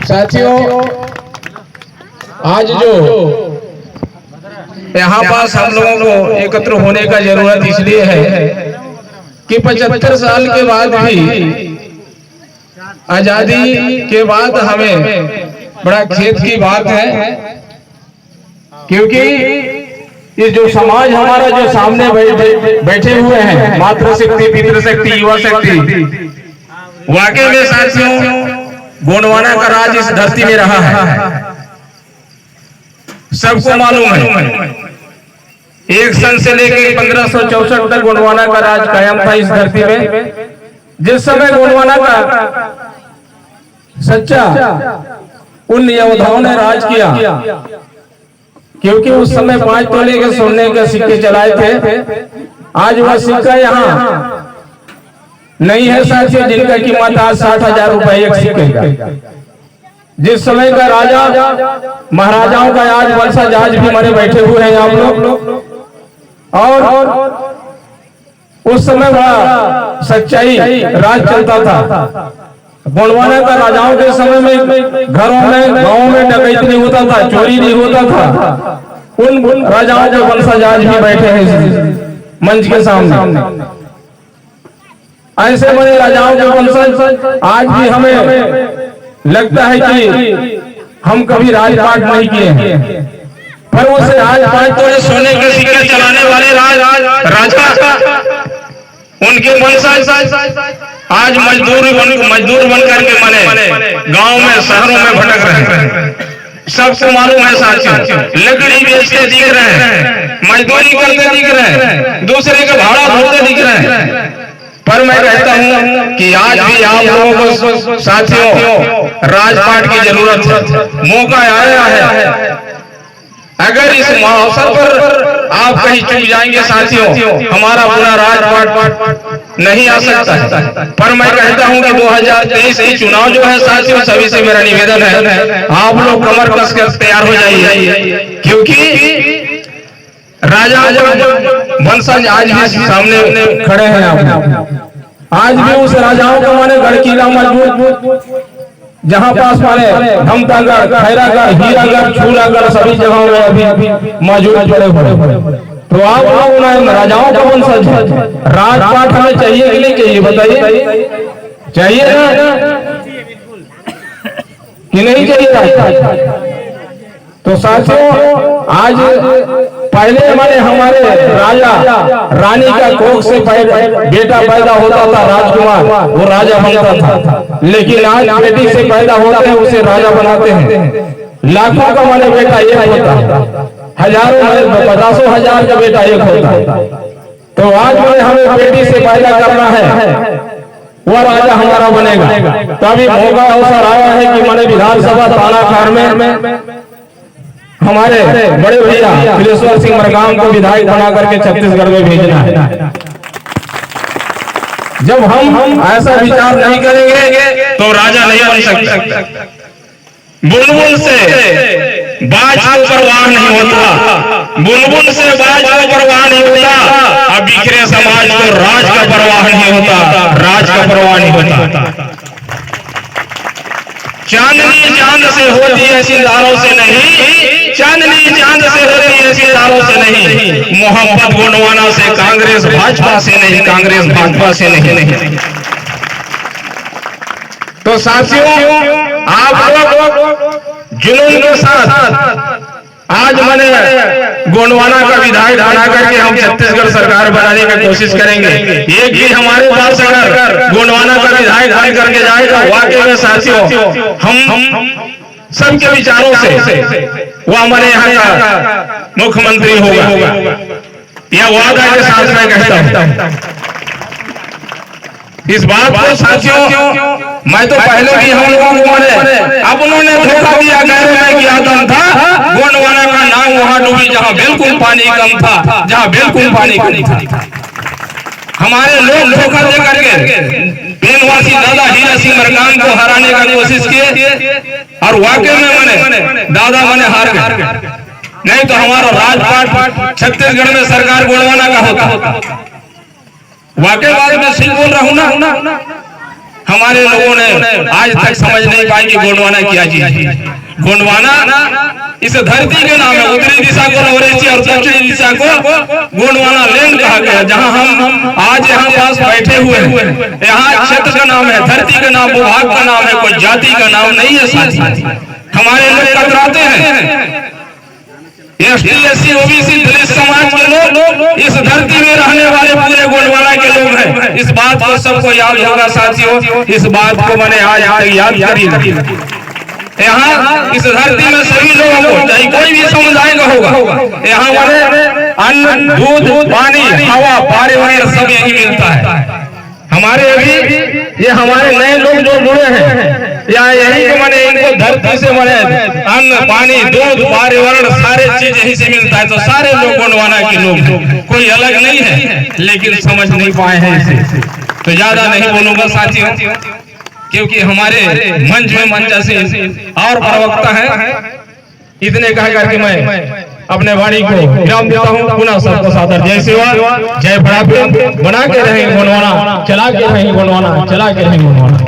साथियों, आज जो यहाँ पास हम लोगों को एकत्र होने का जरूरत इसलिए है कि 75 साल के बाद भी, आजादी के बाद हमें बड़ा खेद की बात है, क्योंकि ये जो समाज हमारा जो सामने बैठे हुए हैं, मातृशक्ति, पितृशक्ति, युवा शक्ति, वाकई में साथियों गोंडवाना का राज इस धरती में रहा है, सबको मालूम है। एक सन से लेकर 1564 तक गोंडवाना का राज कायम था इस धरती में। जिस समय गोंडवाना का सच्चा उन योद्धाओं ने राज किया, क्योंकि उस समय 5 तोले के सोने के सिक्के चलाए थे। आज वह सिक्का यहाँ नहीं है साथियों, जिनका कीमत आज 60,000 रुपए एक सिक्के का। जिस समय का राजा महाराजाओं का आज वंशज आज भी हमारे बैठे हुए हैं आप लोग, और उस समय बड़ा सच्चाई राज चलता था। गोंडवाना का राजाओं के समय में घरों में, गांवों में डकैती नहीं होता था, चोरी नहीं होता था। उन राजाओं के वंशज आज भी बैठे हैं मंच के सामने। ऐसे बड़े राजाओं के वंशज आज भी हमें लगता है कि हम कभी राजपाट नहीं किए हैं, पर उसे आज 5 तोले सोने के सिक्के चलाने वाले राजा, उनके वंशज आज मजदूर बन करके मने गांव में, शहरों में भटक रहे हैं। सबको मालूम है साथियों, लकड़ी बेचते दिख रहे हैं, मजदूरी करते दिख रहे हैं, दूसरे का भाड़ा भरते दिख रहे हैं। पर मैं कहता हूं कि आज भी आप लोगों को साथियों राजपाट की जरूरत है, मौका आया है। अगर इस अवसर पर आप कहीं चूक जाएंगे साथियों, हमारा पूरा राजपाट नहीं आ सकता है। पर मैं कहता हूं कि 2023 ही चुनाव जो है साथियों, सभी से मेरा निवेदन है, आप लोग कमर कस कर तैयार हो जाइए, क्योंकि राजा वंशज आज भी सामने खड़े हैं। आज भी उस राजाओं का माने गढ़ किला मजबूत, जहां पास माने धमतागढ़, खैरागढ़, हीरागढ़, छूरागढ़ सभी जगहों में अभी मौजूद पड़े हुए। तो आप लोग राजाओं का वंशज है, राजपाट हमें चाहिए कि नहीं चाहिए, बताइए? चाहिए ना कि नहीं चाहिए राजपाट? तो साथियों आज पहले हमारे राजा रानी का कोख से बेटा पैदा होता था, राजकुमार, वो राजा बनता था। लेकिन आज बेटी से पैदा होता है, उसे राजा बनाते हैं। लाखों का माने बेटा एक होता है, हजारों 50,000 का बेटा एक होता है। तो आज हमें बेटी से पैदा करना है, वह राजा हमारा बनेगा। तभी मौका अवसर आया है कि मैंने विधानसभा तानाखार में हमारे बड़े भैया तिलेश्वर सिंह मरकाम को विधायक बना करके छत्तीसगढ़ में भेजना है। जब हम ऐसा विचार नहीं करेंगे तो राजा नहीं बन सकता। बुलबुल से बाज को परवाह नहीं होता, बुलबुल से बाज को परवाह नहीं होता। अब बिखरे समाज को राज का परवाह नहीं होता, राज का परवाह नहीं होता। चांदनी चांद से होती है सितारों से नहीं, चांदनी चांद से होती है सितारों से नहीं। मोहब्बत गोंडवाना से कांग्रेस भाजपा से नहीं, कांग्रेस भाजपा से नहीं। तो साथियों आप लोग जुनून के साथ आज मैंने गोंडवाना का विधायक बना करके हम छत्तीसगढ़ सरकार बनाने की कोशिश करेंगे। एक भी हमारे पास अगर गोंडवाना का विधायक बन करके जाएगा, वाकई में साथियों हम सबके विचारों से वो हमारे यहाँ का मुख्यमंत्री होगा, यह वादा के साथ मैं कहता हूँ। इस बात को साथियों मैं तो पहले भी हम लोगों को माने, अब उन्होंने धोखा दिया, गैर में किया दम था। गोंडवाना का नाम वहां डूबी जहां बिल्कुल पानी कम था, जहां बिल्कुल पानी कम था। हमारे लोग धोखा दे करके बेनवासी दादा हीरा सिंह मरकाम को हराने का कोशिश किए, और वाकई में मैंने दादा मैंने हार गए। नहीं तो हमारा राजपाट छत्तीसगढ़ में सरकार गोंडवाना का होता। वाकई बात मैं सही बोल रहा हूं ना? हमारे लोगों ने आज तक समझ नहीं पाई कि गोंडवाना क्या चीज है। गोंडवाना इस धरती के नाम है। उत्तरी दिशा को नवरेची और दक्षिणी दिशा को गोंडवाना लैंड कहा गया। जहां हम आज यहाँ पास बैठे हुए हैं, यहाँ क्षेत्र का नाम है, धरती का नाम, विभाग का नाम है, कोई जाति का नाम नहीं है साथी। हमारे लोग कतराते हैं, एसटी एससी ओबीसी दलित समाज के लोग इस धरती में रहने वाले पूरे गोंडवाना के लोग हैं। इस बात को सबको याद होगा साथियों, इस बात को मैंने आज याद करिए। यहाँ इस धरती में सभी लोगों को, चाहे कोई भी समुदाय का होगा, यहाँ मैंने अन्न, दूध, पानी, हवा, पर्यावरण सब यही मिलता है। हमारे अभी ये हमारे नए लोग जो जुड़े हैं, या यही को मैंने इनको धरती से मैंने अन्न, पानी, दूध, पर्यावरण सारे चीज यही से मिलता है। तो सारे लोग गोंडवाना के लोग, कोई अलग नहीं है, लेकिन समझ नहीं पाए हैं इसे। तो ज्यादा नहीं बोलूंगा साथियों, क्योंकि हमारे मंच में मंचासी और प्रवक्ता है। इतने कह करके मैं अपने वाणी को विराम देता हूँ। पुनः सबको सादर जय सेवा, जय भड़ापे। बना के रहें गोंडवाना, चला के रहें गोंडवाना, चला के रहें गोंडवाना।